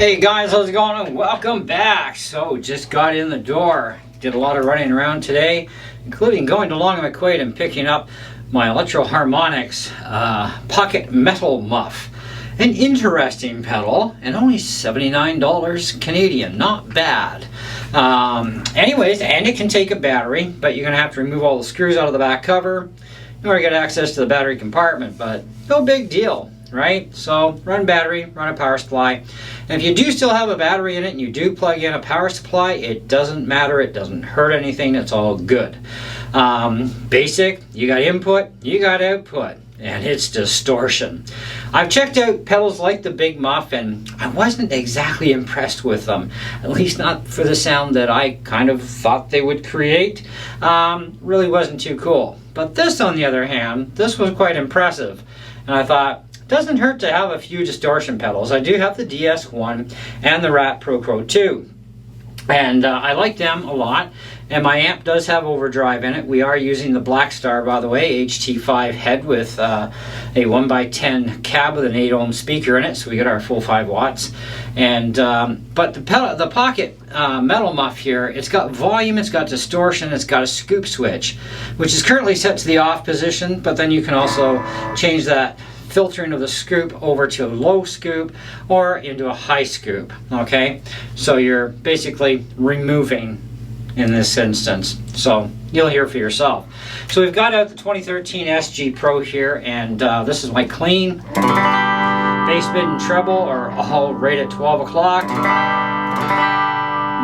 Hey guys, how's it going? Welcome back. So just got in the door, did a lot of running around today, including going to Long McQuaid and picking up my Electro Harmonix pocket metal muff. An interesting pedal, and only $79 Canadian, not bad. Anyways, and it can take a battery, but you're gonna have to remove all the screws out of the back cover in order to get access to the battery compartment, but no big deal. Right? So run battery, run a power supply. And if you do still have a battery in it and you do plug in a power supply, it doesn't matter, it doesn't hurt anything, it's all good. Basic, you got input, you got output, and it's distortion. I've checked out pedals like the Big Muff and I wasn't exactly impressed with them, at least not for the sound that I kind of thought they would create. Really wasn't too cool. But this, on the other hand, this was quite impressive. And I thought, doesn't hurt to have a few distortion pedals. I do have the DS1 and the Rat Pro 2. And I like them a lot. And my amp does have overdrive in it. We are using the Black Star, by the way, HT5 head with a 1x10 cab with an 8 ohm speaker in it. So we get our full 5 watts. And but the pocket metal muff here, it's got volume, it's got distortion, it's got a scoop switch, which is currently set to the off position. But then you can also change that filtering of the scoop over to a low scoop or into a high scoop. Okay, so you're basically removing in this instance, so you'll hear for yourself. So we've got out the 2013 SG Pro here, and this is my clean bass, mid, and treble are all right at 12 o'clock.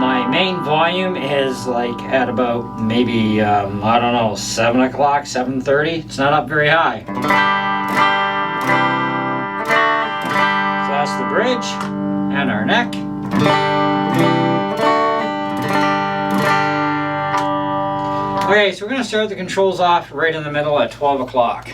My main volume is like at about maybe I don't know, 7 o'clock, 7:30. It's not up very high. That's the bridge and our neck. Okay, so we're going to start the controls off right in the middle at 12 o'clock.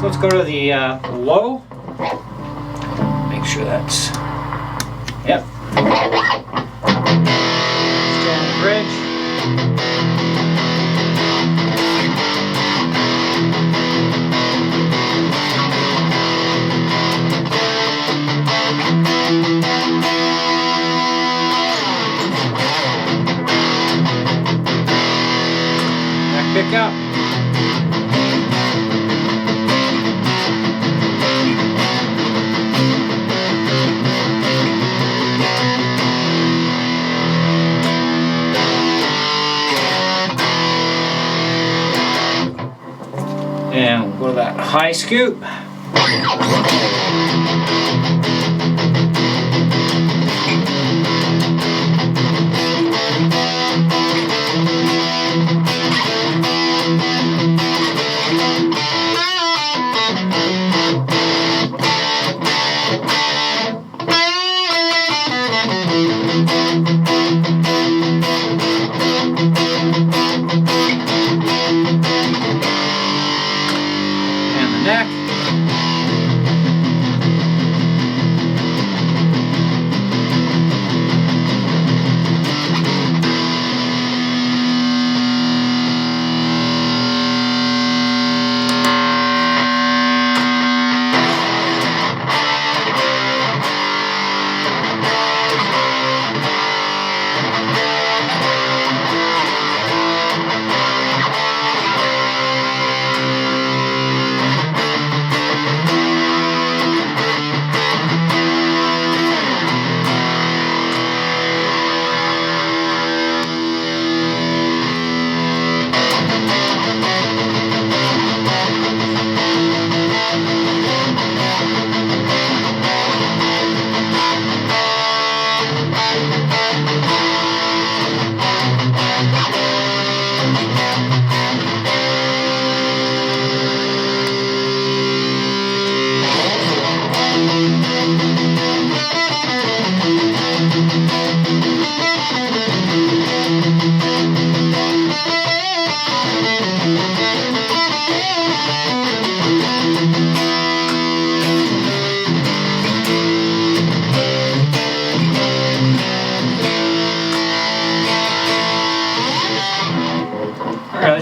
Let's go to the low. Make sure that's, yep. Still on the bridge. Neck pick up. And we'll go to that high scoop. Neck.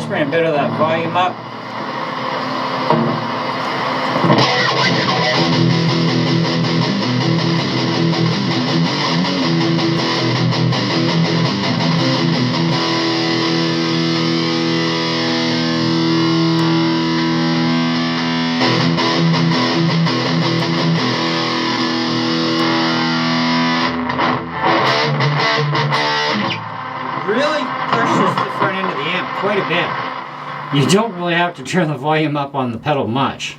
just bring a bit of that volume up. Really pushes the front end of the amp quite a bit. You don't really have to turn the volume up on the pedal much.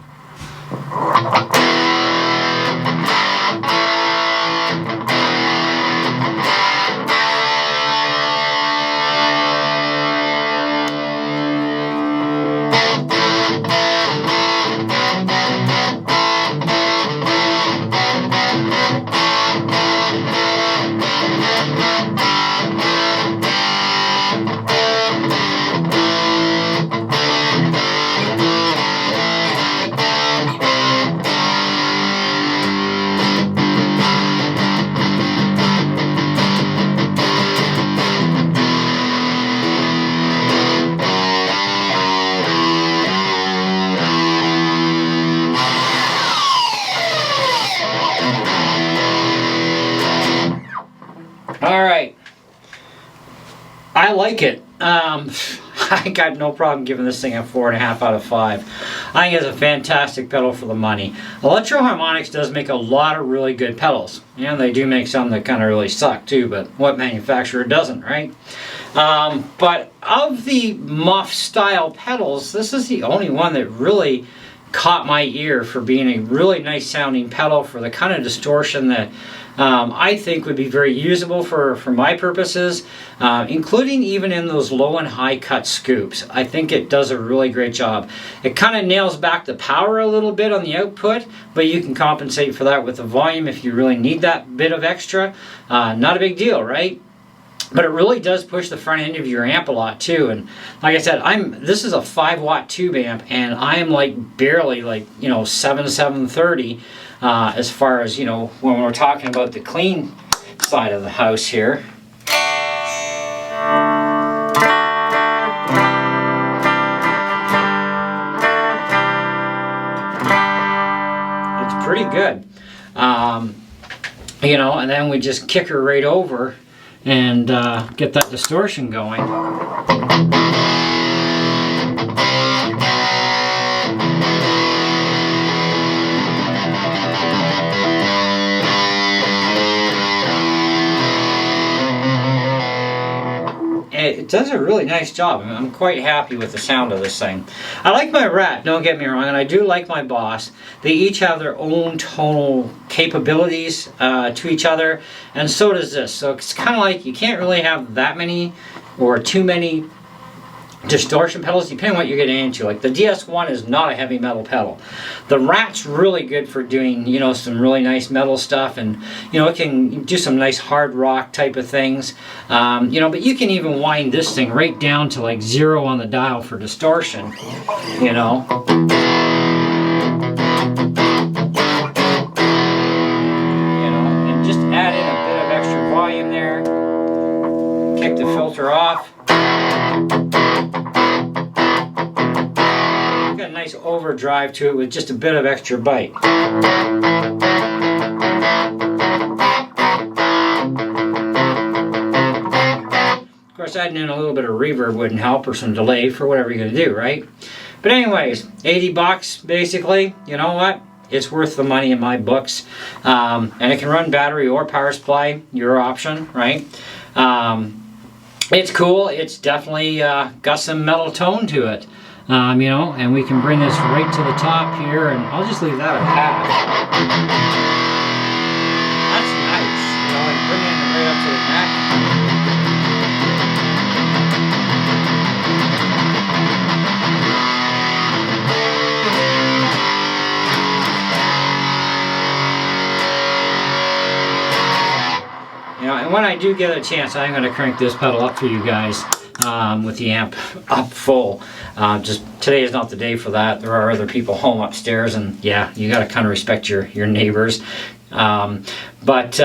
Alright, I like it. I got no problem giving this thing a 4.5 out of 5. I think it's a fantastic pedal for the money. Electro Harmonix does make a lot of really good pedals. And they do make some that kind of really suck too, but what manufacturer doesn't, right? But of the Muff style pedals, this is the only one that really caught my ear for being a really nice sounding pedal for the kind of distortion that I think would be very usable for my purposes, including even in those low and high cut scoops. I think it does a really great job. It kind of nails back the power a little bit on the output, but you can compensate for that with the volume if you really need that bit of extra. Not a big deal, right? But it really does push the front end of your amp a lot too. And like I said, this is a 5-watt tube amp, and I am like barely like, you know, 730 as far as, you know, when we're talking about the clean side of the house here. It's pretty good. You know, and then we just kick her right over and get that distortion going. It does a really nice job. I mean, I'm quite happy with the sound of this thing. I like my Rat, don't get me wrong, and I do like my Boss. They each have their own tonal capabilities to each other, and so does this. So it's kind of like you can't really have that many or too many distortion pedals, depending on what you're getting into. Like the DS1 is not a heavy metal pedal. The Rat's really good for doing, you know, some really nice metal stuff, and you know, it can do some nice hard rock type of things. You know, but you can even wind this thing right down to like 0 on the dial for distortion. You know. You know, and just add in a bit of extra volume there. Kick the filter off. Got a nice overdrive to it with just a bit of extra bite. Of course, adding in a little bit of reverb wouldn't help, or some delay for whatever you're going to do, right? But anyways, 80 bucks basically. You know what? It's worth the money in my books. And it can run battery or power supply, your option, right? It's cool. It's definitely got some metal tone to it. You know, and we can bring this right to the top here, and I'll just leave that at half. That's nice. You know, and bring it right up to the neck. You know, and when I do get a chance, I'm going to crank this pedal up for you guys. With the amp up full. Just today is not the day for that. There are other people home upstairs, and yeah, you got to kind of respect your neighbors. But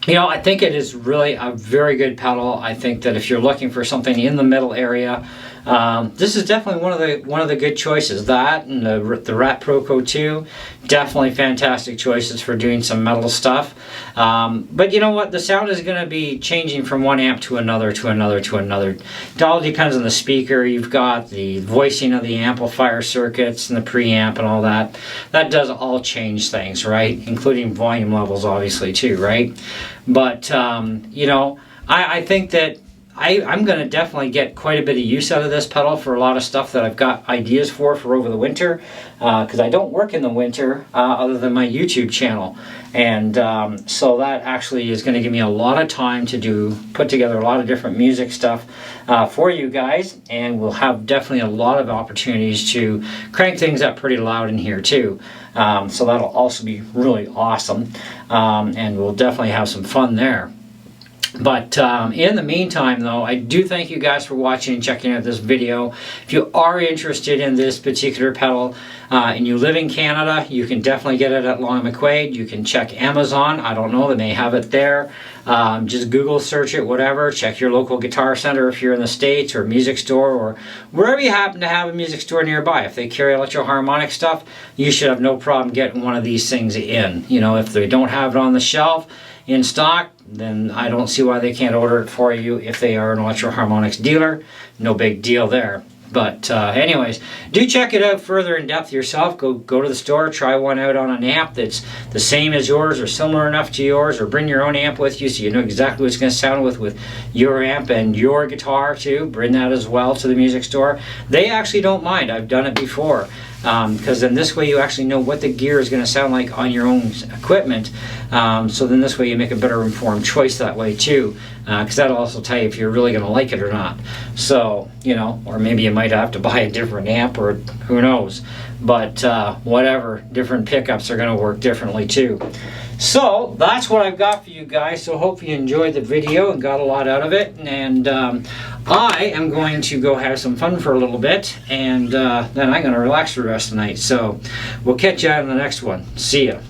You know, I think it is really a very good pedal. I think that if you're looking for something in the middle area, this is definitely one of the good choices. That and the Rat Proco 2, definitely fantastic choices for doing some metal stuff. But you know what? The sound is going to be changing from one amp to another to another to another. It all depends on the speaker. You've got the voicing of the amplifier circuits and the preamp and all that. That does all change things, right? Including volume levels, obviously, too, right? But you know, I think that I'm going to definitely get quite a bit of use out of this pedal for a lot of stuff that I've got ideas for over the winter, because I don't work in the winter other than my YouTube channel, and so that actually is going to give me a lot of time to put together a lot of different music stuff for you guys, and we'll have definitely a lot of opportunities to crank things up pretty loud in here too. So that'll also be really awesome, and we'll definitely have some fun there. But in the meantime, though, I do thank you guys for watching and checking out this video. If you are interested in this particular pedal and you live in Canada, you can definitely get it at Long McQuaid. You can check Amazon. I don't know, they may have it there. Just Google search it, whatever. Check your local guitar center if you're in the States, or music store, or wherever you happen to have a music store nearby. If they carry Electro Harmonix stuff, you should have no problem getting one of these things in. You know, if they don't have it on the shelf in stock, then I don't see why they can't order it for you if they are an Electro Harmonix dealer. No big deal there. But anyways, do check it out further in depth yourself. Go to the store, try one out on an amp that's the same as yours or similar enough to yours, or bring your own amp with you so you know exactly what it's going to sound with your amp and your guitar too. Bring that as well to the music store. They actually don't mind. I've done it before. Because then this way you actually know what the gear is going to sound like on your own equipment. So then this way you make a better informed choice that way too. Because that'll also tell you if you're really going to like it or not. So, you know, or maybe you might have to buy a different amp, or who knows. But whatever, different pickups are going to work differently too. So that's what I've got for you guys. So hope you enjoyed the video and got a lot out of it. And I am going to go have some fun for a little bit, and then I'm going to relax for the rest of the night. So we'll catch you on the next one. See ya.